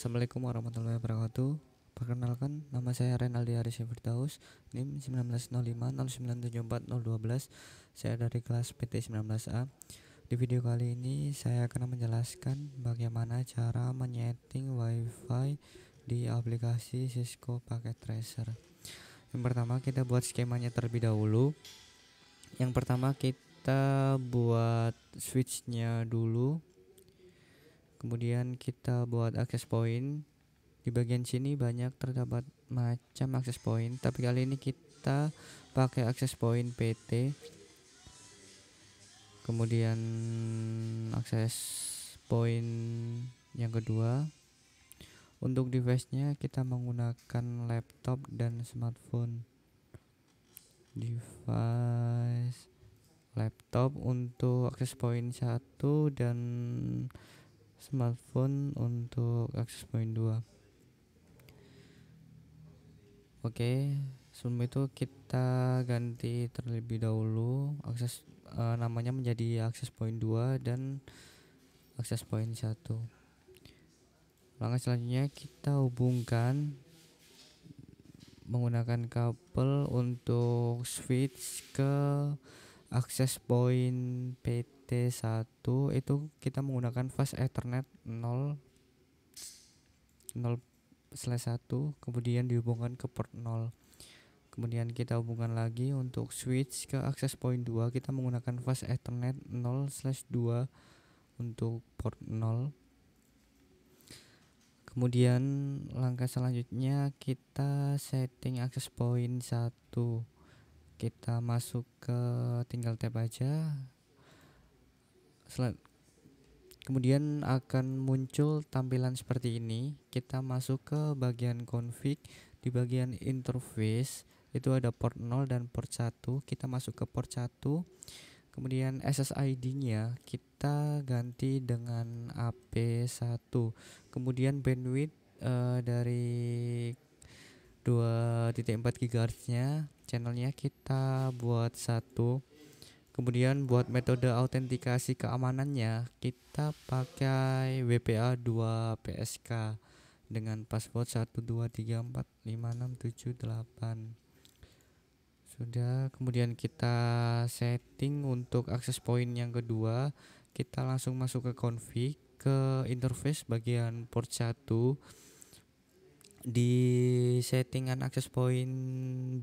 Assalamualaikum warahmatullahi wabarakatuh. Perkenalkan, nama saya Renaldi Arisya Firdaus, NIM 1905097412. Saya dari kelas PT 19A. Di video kali ini saya akan menjelaskan bagaimana cara menyeting WiFi di aplikasi Cisco Packet Tracer. Yang pertama, kita buat skemanya terlebih dahulu. Yang pertama, kita buat switchnya dulu. Kemudian kita buat access point. Di bagian sini banyak terdapat macam access point, tapi kali ini kita pakai access point PT. Kemudian access point yang kedua, untuk device-nya kita menggunakan laptop dan smartphone. Device laptop untuk access point 1 dan smartphone untuk access point 2. Oke, sebelum itu kita ganti terlebih dahulu akses namanya menjadi access point 2 dan access point 1. Langkah selanjutnya kita hubungkan menggunakan kabel untuk switch ke access point PT1. Itu kita menggunakan fast Ethernet 0/1, kemudian dihubungkan ke port 0. Kemudian kita hubungkan lagi untuk switch ke access point 2, kita menggunakan fast Ethernet 0/2 untuk port 0. Kemudian langkah selanjutnya kita setting access point 1. Kita masuk ke tinggal tab aja. Kemudian akan muncul tampilan seperti ini. Kita masuk ke bagian config. Di bagian interface itu ada port 0 dan port 1. Kita masuk ke port 1. Kemudian SSID-nya kita ganti dengan AP1. Kemudian bandwidth dari 2.4 GHz-nya channelnya kita buat 1. Kemudian buat metode autentikasi keamanannya kita pakai WPA2 PSK dengan password 123456778. Sudah, kemudian kita setting untuk access point yang kedua. Kita langsung masuk ke config, ke interface bagian port 1. Di settingan access point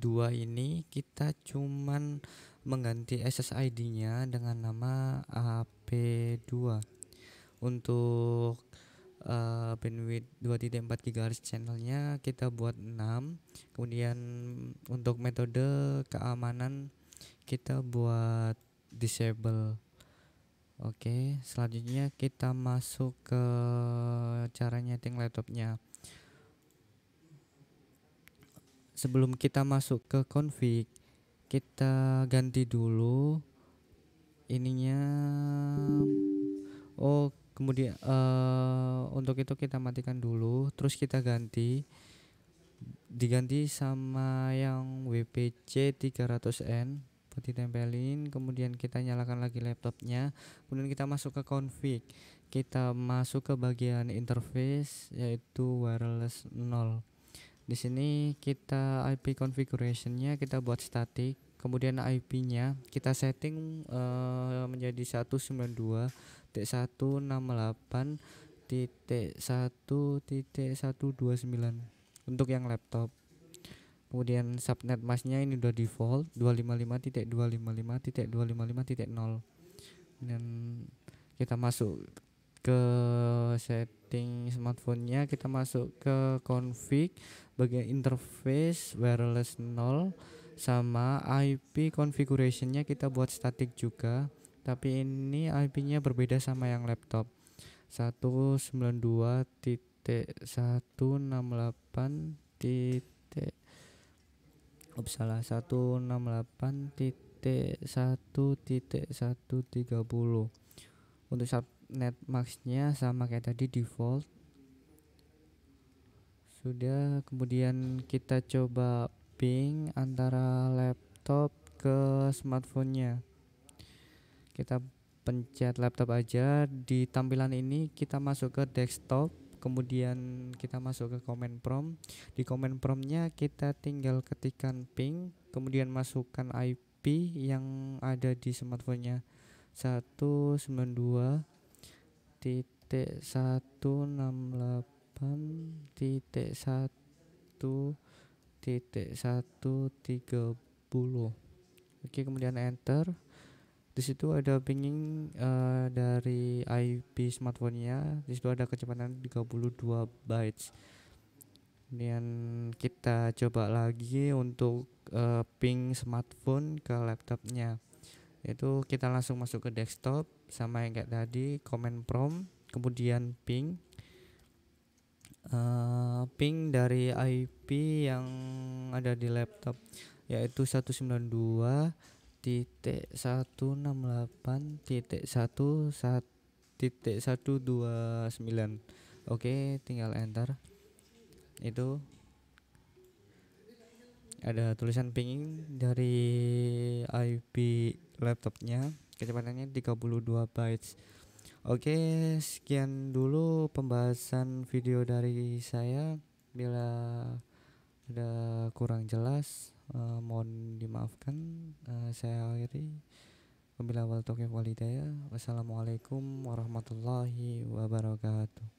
2 ini kita cuman mengganti SSID-nya dengan nama AP2. Untuk bandwidth 2.4 GHz channelnya kita buat 6. Kemudian untuk metode keamanan kita buat disable. Oke, selanjutnya kita masuk ke cara nyeting laptopnya. Sebelum kita masuk ke config, kita ganti dulu ininya. Kemudian untuk itu kita matikan dulu, terus kita diganti sama yang WPC 300N buat ditempelin. Kemudian kita nyalakan lagi laptopnya. Kemudian kita masuk ke config, kita masuk ke bagian interface yaitu wireless 0. Di sini kita IP configuration-nya kita buat static. Kemudian IP-nya kita setting menjadi 192.168.1.129 untuk yang laptop. Kemudian subnet mask-nya ini udah default 255.255.255.0. Dan kita masuk ke setting smartphone-nya, kita masuk ke config bagian interface wireless 0, sama IP configuration-nya kita buat static juga, tapi ini IP-nya berbeda sama yang laptop. 168.1.1.1.30. Untuk subnet mask-nya sama kayak tadi default. Sudah, kemudian kita coba ping antara laptop ke smartphone-nya. Kita pencet laptop aja. Di tampilan ini kita masuk ke desktop, kemudian kita masuk ke command prompt. Di command promptnya kita tinggal ketikkan ping, kemudian masukkan IP yang ada di smartphone-nya 192.168.1.130. Oke, kemudian enter. Di situ ada pinging dari IP smartphone-nya. Di situ ada kecepatan 32 bytes. Kemudian kita coba lagi untuk ping smartphone ke laptopnya. Itu kita langsung masuk ke desktop sama yang kayak tadi, command prompt, kemudian ping dari IP yang ada di laptop, yaitu 192.168.1.129. Oke, tinggal enter. Itu ada tulisan pinging dari IP laptopnya, kecepatannya 32 bytes. Oke, sekian dulu pembahasan video dari saya. Bila ada kurang jelas, mohon dimaafkan. Saya akhiri. Wabillahi taufiq walhidayah. Wassalamualaikum warahmatullahi wabarakatuh.